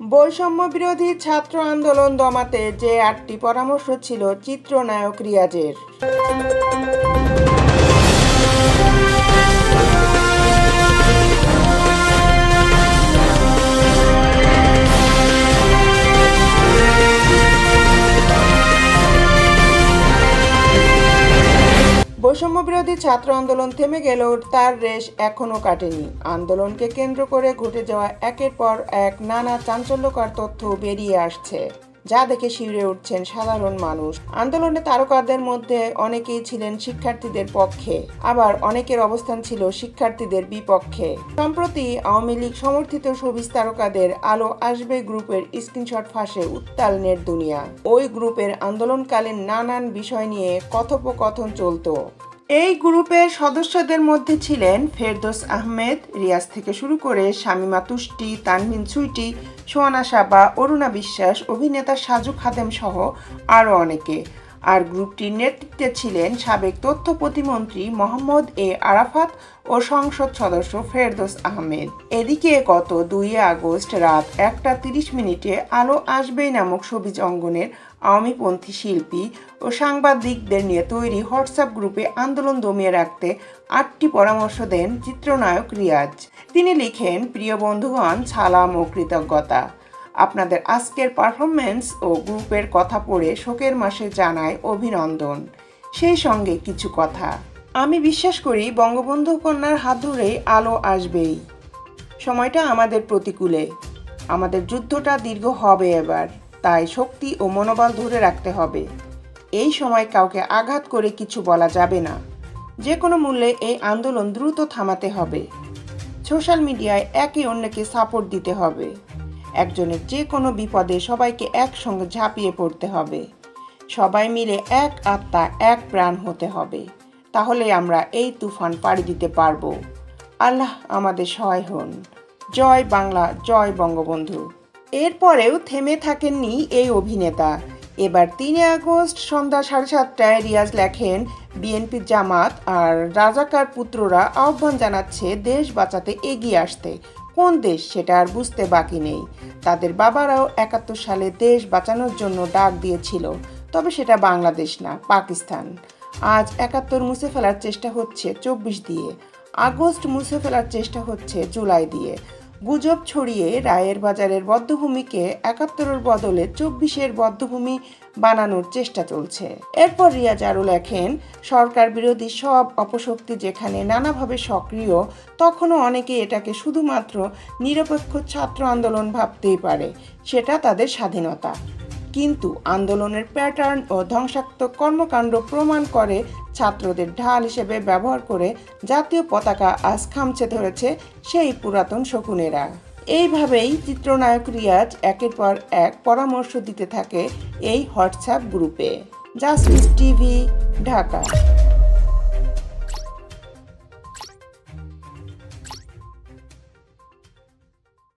বৈষম্য বিরোধী ছাত্র আন্দোলন দমাতে যে ৮টি পরামর্শ ছিল চিত্রনায়ক রিয়াজের। বৈষম্য বিরোধী ছাত্র আন্দোলন থেমে গেলেও তার রেশ এখনও কাটেনি। আন্দোলনকে কেন্দ্র করে ঘটে যাওয়া একের পর এক নানা চাঞ্চল্যকর তথ্য বেরিয়ে আসছে, যা দেখে শিউরে উঠছেন সাধারণ মানুষ। আন্দোলনে তারকাদের মধ্যে অনেকেই ছিলেন শিক্ষার্থীদের পক্ষে, আবার অনেকের অবস্থান ছিল শিক্ষার্থীদের বিপক্ষে। সম্প্রতি আওয়ামী লীগ সমর্থিত শোবিজ তারকাদের আলো আসবে গ্রুপের স্ক্রিনশট ফাঁসে উত্তাল নেট দুনিয়া। ওই গ্রুপের আন্দোলনকালীন নানান বিষয় নিয়ে কথোপকথন চলত। এই গ্রুপের সদস্যদের মধ্যে ছিলেন ফেরদৌস আহমেদ, রিয়াজ থেকে শুরু করে শামিমা তুষ্টি, তানভিন সুইটি, সোহানা সাবা, অরুণা বিশ্বাস, অভিনেতা সাজু খাদেম সহ আরও অনেকে। আর গ্রুপটির নেতৃত্বে ছিলেন সাবেক তথ্য প্রতিমন্ত্রী মোহাম্মদ এ আরাফাত ও সংসদ সদস্য ফেরদৌস আহমেদ। এদিকে গত ২ আগস্ট রাত ১টা ৩০ আলো আসবেই নামক শোবিজ অঙ্গনের আওয়ামীপন্থী শিল্পী ও সাংবাদিকদের নিয়ে তৈরি হোয়াটসঅ্যাপ গ্রুপে আন্দোলন দমিয়ে রাখতে ৮টি পরামর্শ দেন চিত্রনায়ক রিয়াজ। তিনি লিখেন, প্রিয় বন্ধুগণ, সালাম ও কৃতজ্ঞতা। আপনাদের আজকের পারফরমেন্স ও গ্রুপের কথা পড়ে শোকের মাসে জানায় অভিনন্দন। সেই সঙ্গে কিছু কথা। আমি বিশ্বাস করি বঙ্গবন্ধু কন্যার হাত ধরেই আলো আসবেই। সময়টা আমাদের প্রতিকূলে, আমাদের যুদ্ধটা দীর্ঘ হবে এবার, তাই শক্তি ও মনোবল ধরে রাখতে হবে। এই সময় কাউকে আঘাত করে কিছু বলা যাবে না। যে কোনো মূল্যে এই আন্দোলন দ্রুত থামাতে হবে। সোশ্যাল মিডিয়ায় একে অন্যকে সাপোর্ট দিতে হবে। একজনের যে কোনো বিপদে সবাইকে একসঙ্গে ঝাঁপিয়ে পড়তে হবে। সবাই মিলে এক আত্মা এক প্রাণ হতে হবে। তাহলে আমরা এই তুফান পাড়ি দিতে পারবো। আল্লাহ আমাদের সহায় হন। জয় বাংলা, জয় বঙ্গবন্ধু। এরপরেও থেমে থাকেননি এই অভিনেতা। এবার ৩ আগস্ট সন্ধ্যা ৭:৩০ রিয়াজ লেখেন, বিএনপি, জামাত আর রাজাকার পুত্ররা আহ্বান জানাচ্ছে দেশ বাঁচাতে এগিয়ে আসতে। কোন দেশ সেটা আর বুঝতে বাকি নেই। তাদের বাবারাও ৭১ সালে দেশ বাঁচানোর জন্য ডাক দিয়েছিল, তবে সেটা বাংলাদেশ না, পাকিস্তান। আজ ৭১ মুছে ফেলার চেষ্টা হচ্ছে ২৪ দিয়ে, আগস্ট মুছে ফেলার চেষ্টা হচ্ছে জুলাই দিয়ে। গুজব ছড়িয়ে রায়ের বাজারের বধ্যভূমিকে ৭১-এর বদলে ২৪-এর বধ্যভূমি বানানোর চেষ্টা চলছে। এরপর রিয়াজ আরও লেখেন, সরকার বিরোধী সব অপশক্তি যেখানে নানাভাবে সক্রিয়, তখনও অনেকে এটাকে শুধুমাত্র নিরপেক্ষ ছাত্র আন্দোলন ভাবতেই পারে। সেটা তাদের স্বাধীনতা। কিন্তু আন্দোলনের প্যাটার্ন ও ধ্বংসাত্মক কর্মকাণ্ড প্রমাণ করে ছাত্রদের ঢাল হিসেবে ব্যবহার করে জাতীয় পতাকা আজ খামচে ধরেছে সেই পুরাতন শকুনেরা। এইভাবেই চিত্রনায়ক রিয়াজ একের পর এক পরামর্শ দিতে থাকে এই হোয়াটসঅ্যাপ গ্রুপে। Justice TV, Dhaka.